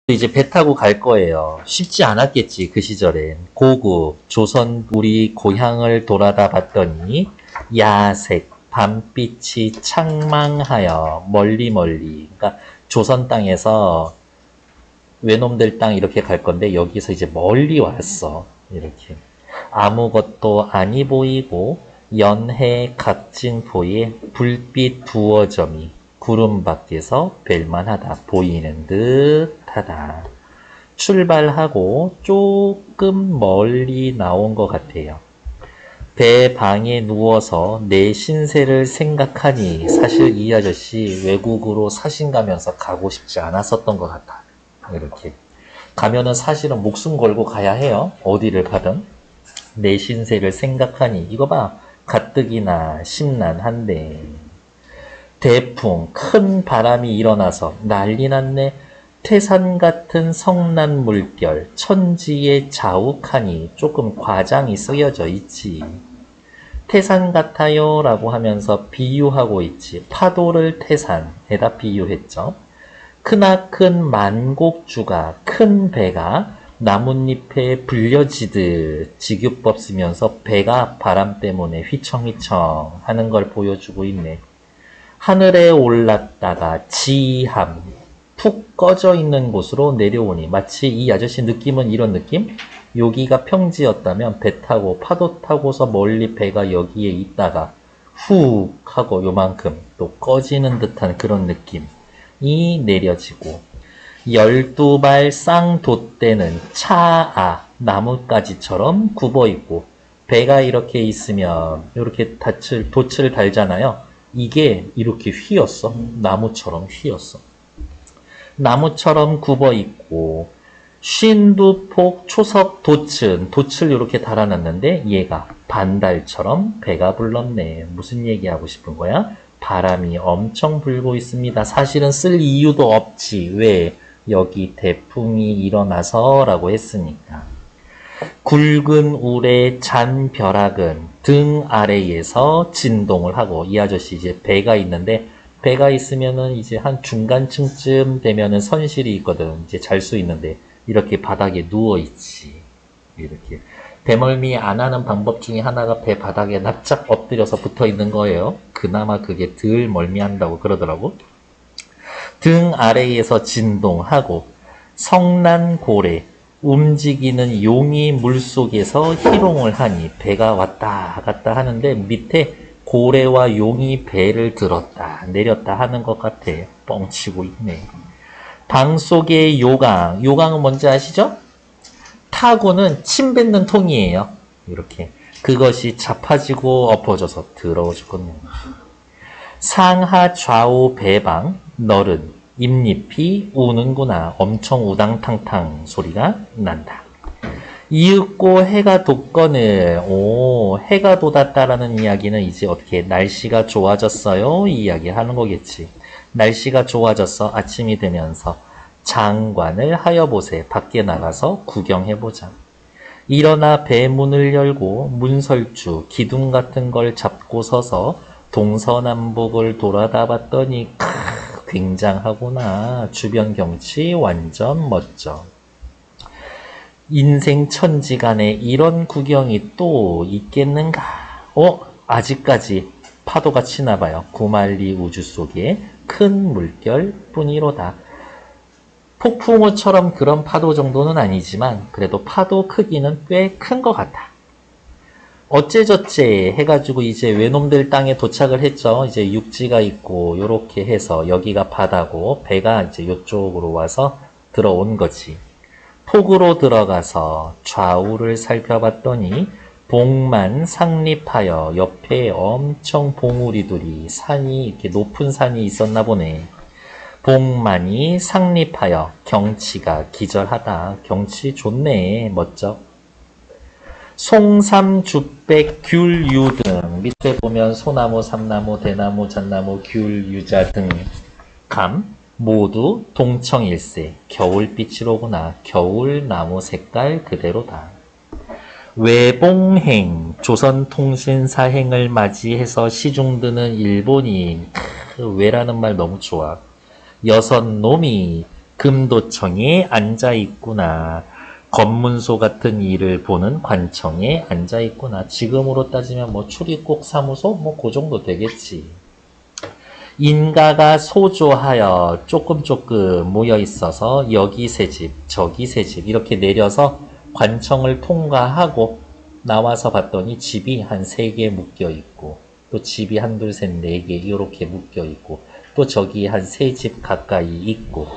이제 배 타고 갈 거예요. 쉽지 않았겠지, 그 시절엔. 고국, 조선 우리 고향을 돌아다 봤더니 야색, 밤빛이 창망하여 멀리 멀리. 그러니까 조선 땅에서 외놈들 땅 이렇게 갈 건데 여기서 이제 멀리 왔어. 이렇게. 아무것도 아니 보이고 연해 각진포에 불빛 두어 점이 구름 밖에서 뵐만하다. 보이는 듯하다. 출발하고 조금 멀리 나온 것 같아요. 배 방에 누워서 내 신세를 생각하니 사실 이 아저씨 외국으로 사신 가면서 가고 싶지 않았었던 것 같아. 이렇게. 가면은 사실은 목숨 걸고 가야 해요. 어디를 가든. 내 신세를 생각하니 이거 봐. 가뜩이나 심란한데. 대풍, 큰 바람이 일어나서 난리 났네. 태산 같은 성난 물결, 천지에 자욱하니 조금 과장이 쓰여져 있지. 태산 같아요 라고 하면서 비유하고 있지. 파도를 태산에다 비유했죠. 크나큰 만곡주가, 큰 배가 나뭇잎에 불려지듯 지규법 쓰면서 배가 바람 때문에 휘청휘청 하는 걸 보여주고 있네. 하늘에 올랐다가 지함, 푹 꺼져 있는 곳으로 내려오니 마치 이 아저씨 느낌은 이런 느낌? 여기가 평지였다면 배 타고 파도 타고서 멀리 배가 여기에 있다가 훅 하고 요만큼 또 꺼지는 듯한 그런 느낌이 내려지고 12발 쌍돛대는 차아 나뭇가지처럼 굽어있고 배가 이렇게 있으면 이렇게 돛을 달잖아요. 이게 이렇게 휘었어. 나무처럼 휘었어. 나무처럼 굽어있고 52폭 초석 돛을 이렇게 달아놨는데 얘가 반달처럼 배가 불렀네. 무슨 얘기하고 싶은 거야? 바람이 엄청 불고 있습니다. 사실은 쓸 이유도 없지. 왜? 여기 태풍이 일어나서 라고 했으니까. 굵은 울의 잔 벼락은 등 아래에서 진동을 하고 이 아저씨 이제 배가 있는데 배가 있으면은 이제 한 중간층쯤 되면은 선실이 있거든. 이제 잘 수 있는데 이렇게 바닥에 누워 있지. 이렇게 배멀미 안 하는 방법 중에 하나가 배 바닥에 납작 엎드려서 붙어 있는 거예요. 그나마 그게 덜 멀미한다고 그러더라고. 등 아래에서 진동하고 성난고래 움직이는 용이 물속에서 희롱을 하니 배가 왔다 갔다 하는데 밑에 고래와 용이 배를 들었다 내렸다 하는 것 같아. 뻥치고 있네. 방 속의 요강. 요강은 뭔지 아시죠? 타고는 침 뱉는 통이에요. 이렇게. 그것이 자빠지고 엎어져서 더러워 죽겠네. 상하 좌우 배방 너른 잎잎이 우는구나. 엄청 우당탕탕 소리가 난다. 이윽고 해가 돋거늘. 해가 돋았다라는 이야기는 이제 어떻게 날씨가 좋아졌어요? 이 이야기 하는 거겠지. 날씨가 좋아져서 아침이 되면서 장관을 하여보세. 밖에 나가서 구경해보자. 일어나 배 문을 열고 문설주, 기둥 같은 걸 잡고 서서 동서남북을 돌아다 봤더니 굉장하구나. 주변 경치 완전 멋져. 인생 천지간에 이런 구경이 또 있겠는가? 아직까지 파도가 치나 봐요. 구만리 우주 속에 큰 물결 뿐이로다. 폭풍우처럼 그런 파도 정도는 아니지만 그래도 파도 크기는 꽤 큰 것 같아. 어째저째 해가지고 이제 외놈들 땅에 도착을 했죠. 이제 육지가 있고 요렇게 해서 여기가 바다고 배가 이제 요쪽으로 와서 들어온 거지. 폭으로 들어가서 좌우를 살펴봤더니 봉만 상립하여 옆에 엄청 봉우리들이 산이 이렇게 높은 산이 있었나 보네. 봉만이 상립하여 경치가 기절하다. 경치 좋네. 멋져. 송삼, 주백, 귤, 유 등 밑에 보면 소나무, 삼나무, 대나무, 잣나무, 귤, 유자 등 감 모두 동청일세. 겨울빛이로구나. 겨울나무 색깔 그대로다. 외봉행 조선통신사행을 맞이해서 시중드는 일본인. 외라는 말 너무 좋아. 6놈이 금도청에 앉아 있구나. 검문소 같은 일을 보는 관청에 앉아 있구나. 지금으로 따지면 뭐 출입국 사무소 뭐 그 정도 되겠지. 인가가 소조하여 조금 모여 있어서 여기 새 집, 저기 새 집 이렇게 내려서 관청을 통과하고 나와서 봤더니 집이 한 3개 묶여 있고 또 집이 한둘 셋 4개 이렇게 묶여 있고 또 저기 한 3집 가까이 있고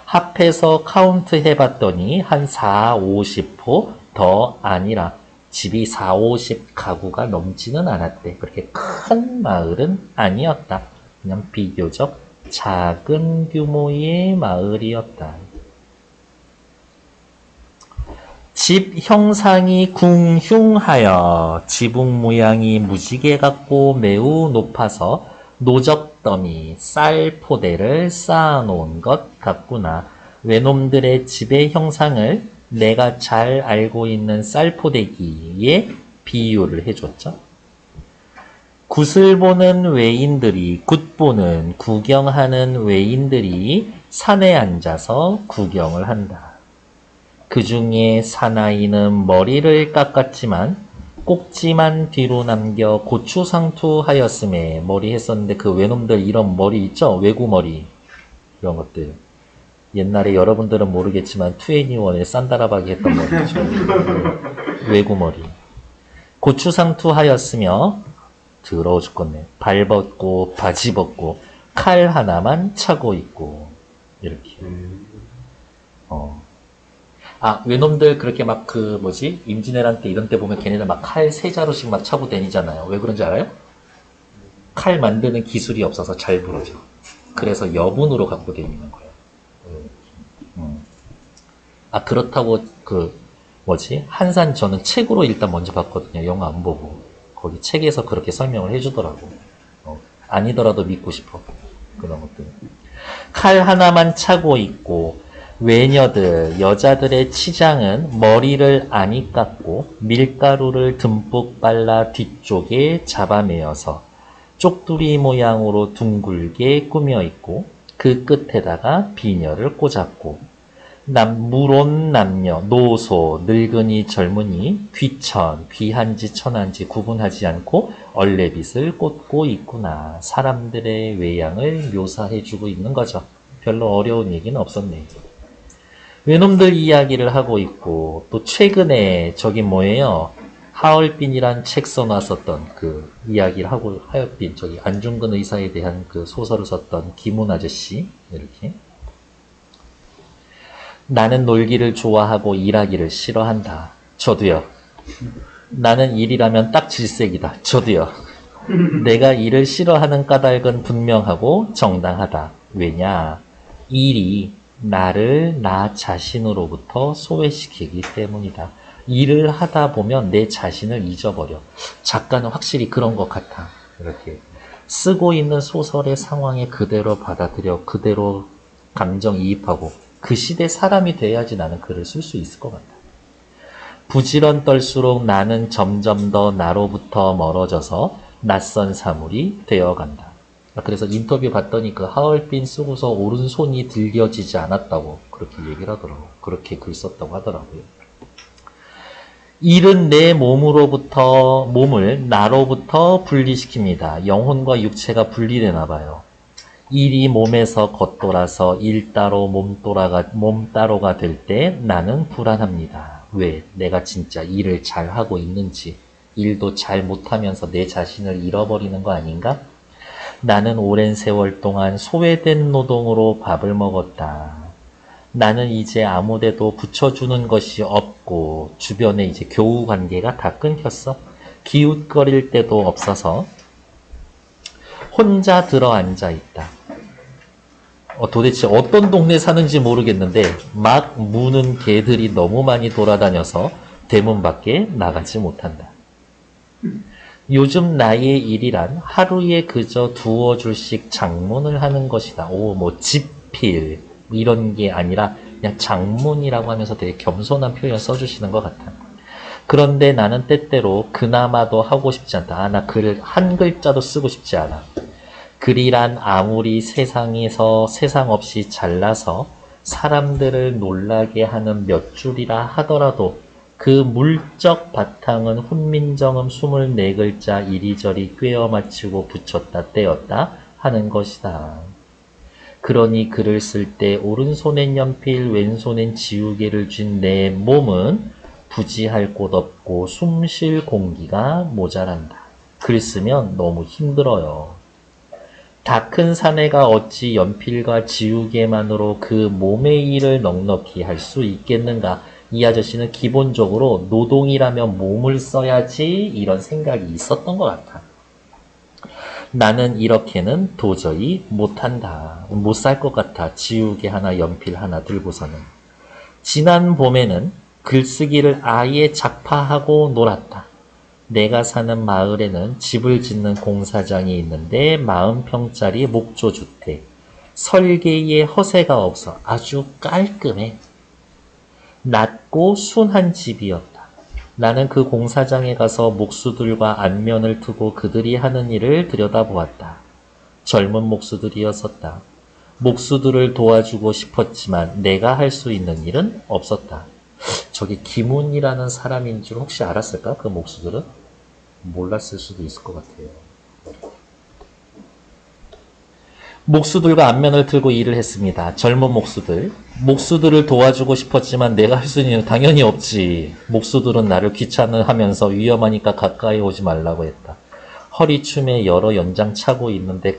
합해서 카운트 해봤더니 한 4, 50호 더 아니라 집이 4, 50 가구가 넘지는 않았대. 그렇게 큰 마을은 아니었다. 그냥 비교적 작은 규모의 마을이었다. 집 형상이 궁흉하여 지붕 모양이 무지개 같고 매우 높아서 노적더미 쌀 포대를 쌓아놓은 것 같구나. 외놈들의 집의 형상을 내가 잘 알고 있는 쌀 포대기에 비유를 해줬죠. 굿을 보는 외인들이, 굿 보는 구경하는 외인들이 산에 앉아서 구경을 한다. 그 중에 사나이는 머리를 깎았지만 꼭지만 뒤로 남겨 고추상투하였음에 머리 했었는데 그 외놈들 이런 머리 있죠? 외구머리 이런 것들 옛날에 여러분들은 모르겠지만 2NE1에 산다라박이 했던 머리죠. 외구머리 고추상투하였으며 더러워 죽겠네. 발 벗고 바지 벗고 칼 하나만 차고 있고 이렇게 외놈들 그렇게 막 임진왜란 때 이런 때 보면 걔네들 막 칼 3자루씩 막 차고 다니잖아요. 왜 그런지 알아요? 칼 만드는 기술이 없어서 잘 부러져. 그래서 여분으로 갖고 다니는 거예요. 그렇다고 한산 저는 책으로 일단 먼저 봤거든요. 영화 안 보고. 거기 책에서 그렇게 설명을 해주더라고. 아니더라도 믿고 싶어. 그런 것들. 칼 하나만 차고 있고 외녀들, 여자들의 치장은 머리를 안이 깎고 밀가루를 듬뿍 발라 뒤쪽에 잡아매어서 쪽두리 모양으로 둥글게 꾸며 있고 그 끝에다가 비녀를 꽂았고 물온 남녀, 노소, 늙은이, 젊은이, 귀천, 귀한지 천한지 구분하지 않고 얼레빗을 꽂고 있구나. 사람들의 외양을 묘사해주고 있는 거죠. 별로 어려운 얘기는 없었네. 외놈들 이야기를 하고 있고 또 최근에 저기 뭐예요? 하얼빈이란 책 써놨었던 그 이야기를 하고 하얼빈 저기 안중근 의사에 대한 그 소설을 썼던 김훈 아저씨 이렇게 나는 놀기를 좋아하고 일하기를 싫어한다. 저도요. 나는 일이라면 딱 질색이다. 저도요. 내가 일을 싫어하는 까닭은 분명하고 정당하다. 왜냐? 일이 나를 나 자신으로부터 소외시키기 때문이다. 일을 하다 보면 내 자신을 잊어버려. 작가는 확실히 그런 것 같아. 이렇게 쓰고 있는 소설의 상황에 그대로 받아들여 그대로 감정이입하고 그 시대 사람이 돼야지 나는 글을 쓸 수 있을 것 같아. 부지런 떨수록 나는 점점 더 나로부터 멀어져서 낯선 사물이 되어간다. 그래서 인터뷰 봤더니 그 하얼빈 쓰고서 오른손이 들려지지 않았다고 그렇게 얘기를 하더라고요. 그렇게 글 썼다고 하더라고요. 일은 내 몸을 나로부터 분리시킵니다. 영혼과 육체가 분리되나 봐요. 일이 몸에서 겉돌아서 일 따로 몸 따로가 될 때 나는 불안합니다. 왜? 내가 진짜 일을 잘 하고 있는지, 일도 잘 못하면서 내 자신을 잃어버리는 거 아닌가? 나는 오랜 세월 동안 소외된 노동으로 밥을 먹었다. 나는 이제 아무데도 붙여주는 것이 없고 주변에 이제 교우 관계가 다 끊겼어. 기웃거릴 데도 없어서 혼자 들어앉아 있다. 도대체 어떤 동네 사는지 모르겠는데 막 무는 개들이 너무 많이 돌아다녀서 대문 밖에 나가지 못한다. 요즘 나의 일이란 하루에 그저 두어 줄씩 장문을 하는 것이다. 집필 이런 게 아니라 그냥 장문이라고 하면서 되게 겸손한 표현 써주시는 것 같아. 그런데 나는 때때로 그나마도 하고 싶지 않다. 나 글을 한 글자도 쓰고 싶지 않아. 글이란 아무리 세상에서 세상 없이 잘나서 사람들을 놀라게 하는 몇 줄이라 하더라도 그 물적 바탕은 훈민정음 24글자 이리저리 꿰어 맞추고 붙였다 떼었다 하는 것이다. 그러니 글을 쓸 때 오른손엔 연필, 왼손엔 지우개를 쥔 내 몸은 부지할 곳 없고 숨 쉴 공기가 모자란다. 글 쓰면 너무 힘들어요. 다 큰 사내가 어찌 연필과 지우개만으로 그 몸의 일을 넉넉히 할 수 있겠는가? 이 아저씨는 기본적으로 노동이라면 몸을 써야지 이런 생각이 있었던 것 같아. 나는 이렇게는 도저히 못한다. 못 살 것 같아. 지우개 하나 연필 하나 들고서는. 지난 봄에는 글쓰기를 아예 작파하고 놀았다. 내가 사는 마을에는 집을 짓는 공사장이 있는데 40평짜리 목조주택. 설계에 허세가 없어 아주 깔끔해. 낮고 순한 집이었다. 나는 그 공사장에 가서 목수들과 안면을 트고 그들이 하는 일을 들여다보았다. 젊은 목수들이었었다. 목수들을 도와주고 싶었지만 내가 할 수 있는 일은 없었다. 저게 김훈이라는 사람인 줄 혹시 알았을까? 그 목수들은? 몰랐을 수도 있을 것 같아요. 목수들과 안면을 틀고 일을 했습니다. 젊은 목수들. 목수들을 도와주고 싶었지만 내가 할 수 있는 일은 당연히 없지. 목수들은 나를 귀찮아하면서 위험하니까 가까이 오지 말라고 했다. 허리춤에 여러 연장 차고 있는데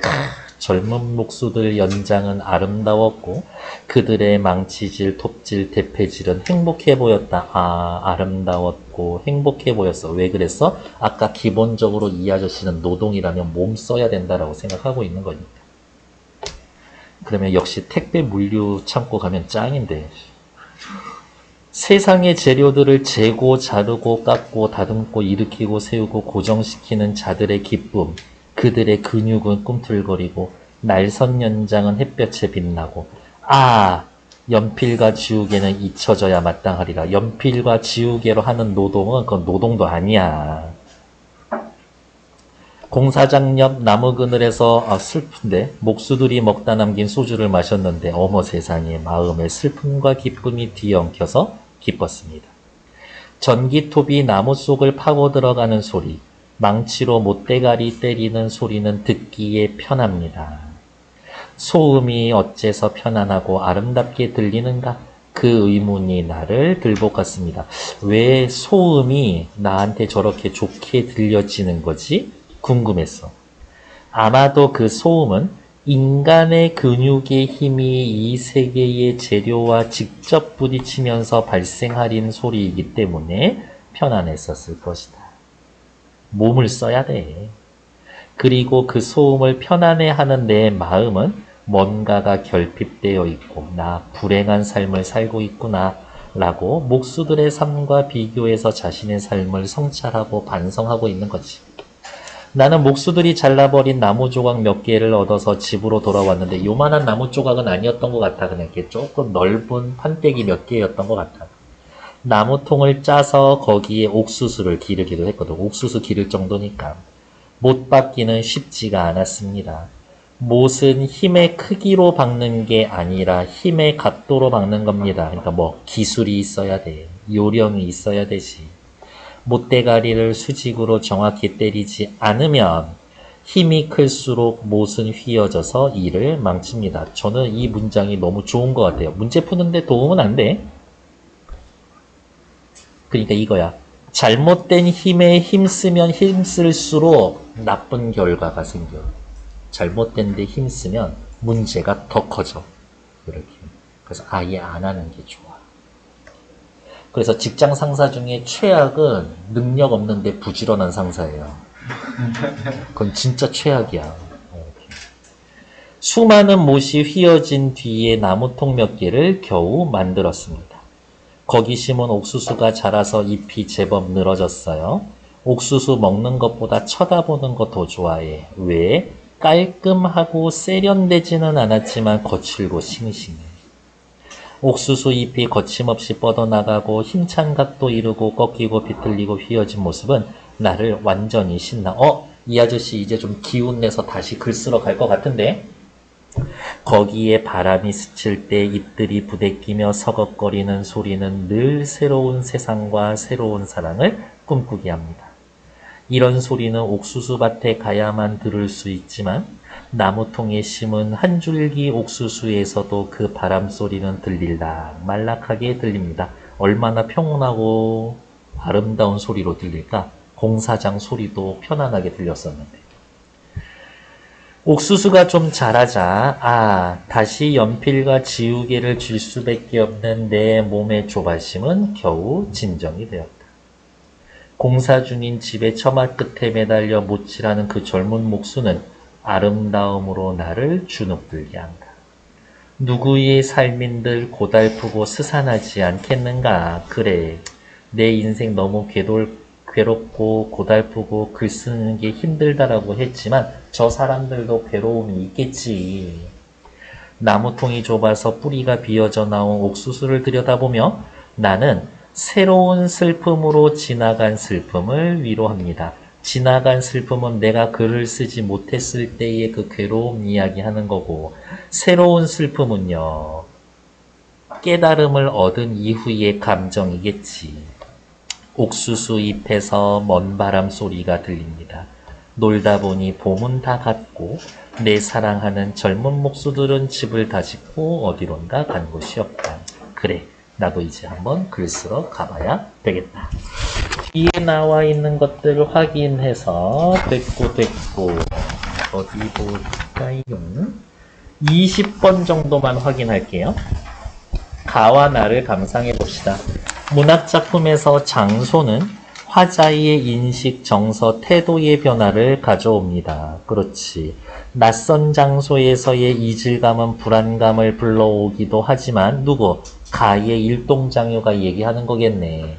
젊은 목수들 연장은 아름다웠고 그들의 망치질, 톱질, 대패질은 행복해 보였다. 아, 아름다웠고 행복해 보였어. 왜 그랬어? 아까 기본적으로 이 아저씨는 노동이라면 몸 써야 된다라고 생각하고 있는 거니까. 그러면 역시 택배 물류 창고 가면 짱인데. 세상의 재료들을 재고 자르고 깎고 다듬고 일으키고 세우고 고정시키는 자들의 기쁨, 그들의 근육은 꿈틀거리고 날선 연장은 햇볕에 빛나고 아! 연필과 지우개는 잊혀져야 마땅하리라. 연필과 지우개로 하는 노동은 그건 노동도 아니야. 공사장 옆 나무 그늘에서 슬픈데 목수들이 먹다 남긴 소주를 마셨는데 어머 세상에 마음에 슬픔과 기쁨이 뒤엉켜서 기뻤습니다. 전기톱이 나무 속을 파고 들어가는 소리, 망치로 못대가리 때리는 소리는 듣기에 편합니다. 소음이 어째서 편안하고 아름답게 들리는가? 그 의문이 나를 들볶았습니다. 왜 소음이 나한테 저렇게 좋게 들려지는 거지? 궁금했어. 아마도 그 소음은 인간의 근육의 힘이 이 세계의 재료와 직접 부딪히면서 발생하는 소리이기 때문에 편안했었을 것이다. 몸을 써야 돼. 그리고 그 소음을 편안해하는 내 마음은 뭔가가 결핍되어 있고 나 불행한 삶을 살고 있구나 라고 목수들의 삶과 비교해서 자신의 삶을 성찰하고 반성하고 있는 거지. 나는 목수들이 잘라버린 나무 조각 몇 개를 얻어서 집으로 돌아왔는데 요만한 나무 조각은 아니었던 것 같아. 그냥 이렇게 조금 넓은 판때기 몇 개였던 것 같아. 나무통을 짜서 거기에 옥수수를 기르기도 했거든. 옥수수 기를 정도니까. 못 박기는 쉽지가 않았습니다. 못은 힘의 크기로 박는 게 아니라 힘의 각도로 박는 겁니다. 그러니까 뭐 기술이 있어야 돼. 요령이 있어야 되지. 못대가리를 수직으로 정확히 때리지 않으면 힘이 클수록 못은 휘어져서 일을 망칩니다. 저는 이 문장이 너무 좋은 것 같아요. 문제 푸는데 도움은 안 돼. 그러니까 이거야. 잘못된 힘에 힘쓰면 힘쓸수록 나쁜 결과가 생겨. 잘못된 데 힘쓰면 문제가 더 커져. 이렇게. 그래서 아예 안 하는 게 좋아. 그래서 직장 상사 중에 최악은 능력 없는데 부지런한 상사예요. 그건 진짜 최악이야. 수많은 못이 휘어진 뒤에 나무통 몇 개를 겨우 만들었습니다. 거기 심은 옥수수가 자라서 잎이 제법 늘어졌어요. 옥수수 먹는 것보다 쳐다보는 거 더 좋아해. 왜? 깔끔하고 세련되지는 않았지만 거칠고 싱싱해. 옥수수 잎이 거침없이 뻗어나가고 힘찬 각도 이루고 꺾이고 비틀리고 휘어진 모습은 나를 완전히 신나. 이 아저씨 이제 좀 기운 내서 다시 글 쓰러 갈 것 같은데? 거기에 바람이 스칠 때 잎들이 부대끼며 서걱거리는 소리는 늘 새로운 세상과 새로운 사랑을 꿈꾸게 합니다. 이런 소리는 옥수수밭에 가야만 들을 수 있지만 나무통에 심은 한 줄기 옥수수에서도 그 바람 소리는 들릴락 말락하게 들립니다. 얼마나 평온하고 아름다운 소리로 들릴까? 공사장 소리도 편안하게 들렸었는데. 옥수수가 좀 자라자 다시 연필과 지우개를 쥘 수밖에 없는 내 몸의 조바심은 겨우 진정이 되었다. 공사 중인 집의 처마 끝에 매달려 못질하는 그 젊은 목수는 아름다움으로 나를 주눅들게 한다. 누구의 삶인들 고달프고 스산하지 않겠는가? 그래, 내 인생 너무 괴롭고 고달프고 글 쓰는 게 힘들다라고 했지만 저 사람들도 괴로움이 있겠지. 나무통이 좁아서 뿌리가 비어져 나온 옥수수를 들여다보며 나는 새로운 슬픔으로 지나간 슬픔을 위로합니다. 지나간 슬픔은 내가 글을 쓰지 못했을 때의 그 괴로움 이야기하는 거고, 새로운 슬픔은요, 깨달음을 얻은 이후의 감정이겠지. 옥수수 잎에서 먼 바람 소리가 들립니다. 놀다 보니 봄은 다 갔고 내 사랑하는 젊은 목수들은 집을 다 짓고 어디론가 간 곳이 없다. 그래, 나도 이제 한번 글 쓰러 가봐야 되겠다. 뒤에 나와 있는 것들을 확인해서 됐고 어디 볼까요? 20번 정도만 확인할게요. 가와 나를 감상해 봅시다. 문학작품에서 장소는 화자의 인식, 정서, 태도의 변화를 가져옵니다. 그렇지. 낯선 장소에서의 이질감은 불안감을 불러오기도 하지만 가의 일동장요가 얘기하는 거겠네.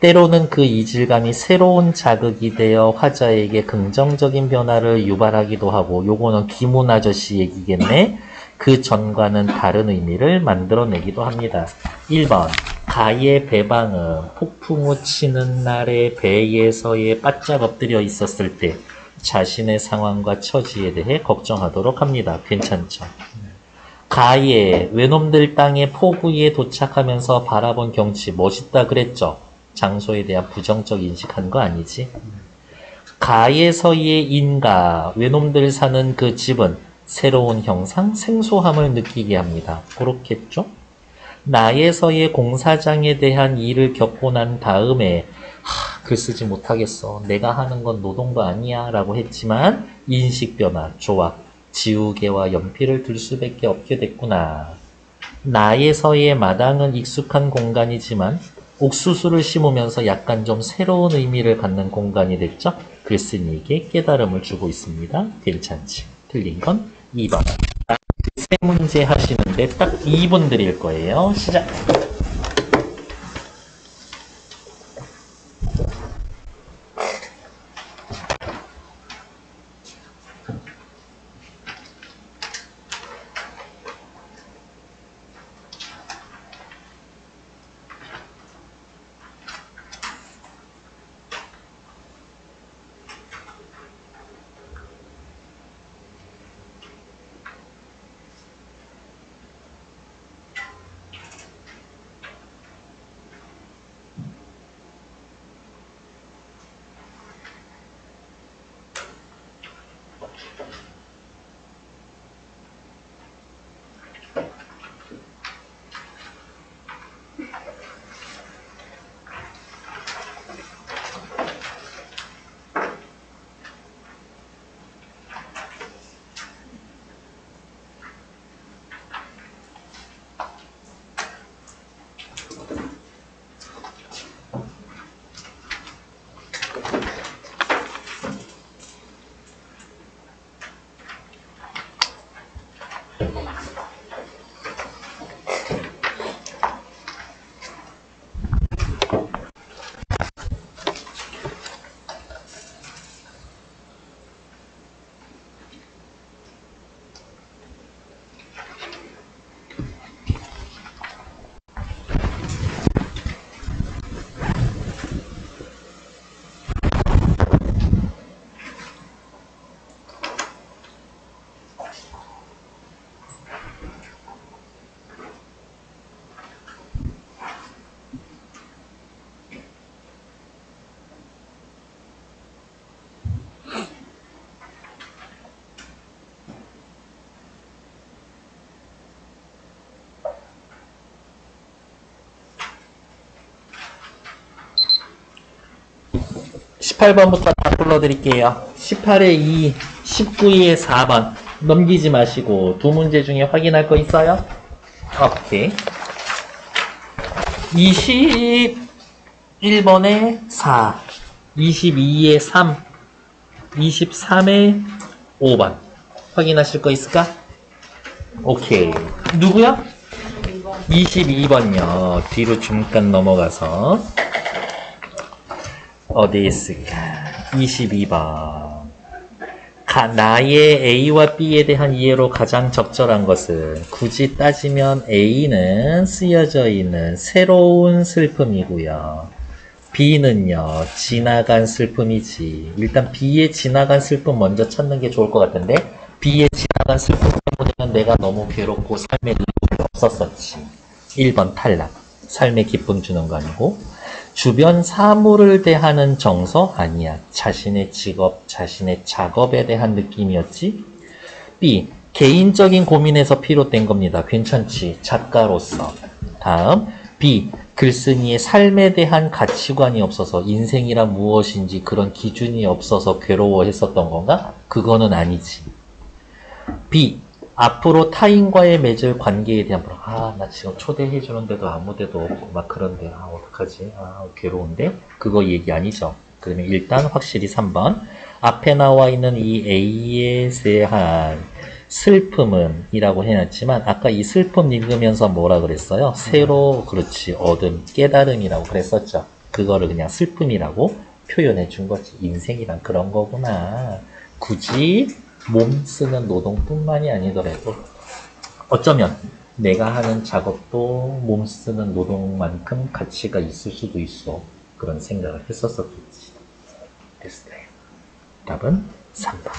때로는 그 이질감이 새로운 자극이 되어 화자에게 긍정적인 변화를 유발하기도 하고, 요거는 김훈 아저씨 얘기겠네. 그 전과는 다른 의미를 만들어내기도 합니다. 1번 가의 배방은 폭풍우 치는 날에 배에서에 바짝 엎드려 있었을 때 자신의 상황과 처지에 대해 걱정하도록 합니다. 괜찮죠? 가의 외놈들 땅의 포구에 도착하면서 바라본 경치 멋있다 그랬죠? 장소에 대한 부정적 인식한 거 아니지? 가에서의 인가, 외놈들 사는 그 집은 새로운 형상, 생소함을 느끼게 합니다. 그렇겠죠? 나에서의 공사장에 대한 일을 겪고 난 다음에 글 쓰지 못하겠어. 내가 하는 건 노동도 아니야 라고 했지만 인식 변화, 좋아. 지우개와 연필을 들 수밖에 없게 됐구나. 나에서의 마당은 익숙한 공간이지만 옥수수를 심으면서 약간 좀 새로운 의미를 갖는 공간이 됐죠? 글쓴이에게 깨달음을 주고 있습니다. 괜찮지? 틀린 건 2번. 세 문제 하시는데 딱 2분 드릴 거예요. 시작! 18번부터 다 불러드릴게요. 18에 2, 19에 4번. 넘기지 마시고 두 문제 중에 확인할 거 있어요? 오케이. 21번에 4, 22에 3, 23에 5번. 확인하실 거 있을까? 오케이. 누구요? 22번요. 뒤로 잠깐 넘어가서 어디 있을까? 22번. 나의 A와 B에 대한 이해로 가장 적절한 것은 굳이 따지면 A는 쓰여져 있는 새로운 슬픔이고요. B는요, 지나간 슬픔이지. 일단 B의 지나간 슬픔 먼저 찾는 게 좋을 것 같은데, B의 지나간 슬픔 때문에 내가 너무 괴롭고 삶에 의욕이 없었었지. 1번 탈락. 삶에 기쁨 주는 거 아니고. 주변 사물을 대하는 정서? 아니야. 자신의 직업, 자신의 작업에 대한 느낌이었지. B. 개인적인 고민에서 비롯된 겁니다. 괜찮지. 작가로서. 다음. B. 글쓴이의 삶에 대한 가치관이 없어서 인생이란 무엇인지 그런 기준이 없어서 괴로워했었던 건가? 그거는 아니지. B. 앞으로 타인과의 맺을 관계에 대한 불안. 나 지금 초대해 주는데도 아무 데도 없고 막 그런데 어떡하지? 괴로운데? 그거 얘기 아니죠. 그러면 일단 확실히 3번. 앞에 나와 있는 이 A에 대한 슬픔은 이라고 해놨지만 아까 이 슬픔 읽으면서 뭐라 그랬어요? 새로 그렇지 얻은 깨달음이라고 그랬었죠. 그거를 그냥 슬픔이라고 표현해 준 거지. 인생이란 그런 거구나. 굳이 몸 쓰는 노동뿐만이 아니더라도 어쩌면 내가 하는 작업도 몸 쓰는 노동만큼 가치가 있을 수도 있어. 그런 생각을 했었었겠지. 됐어요. 답은 3번.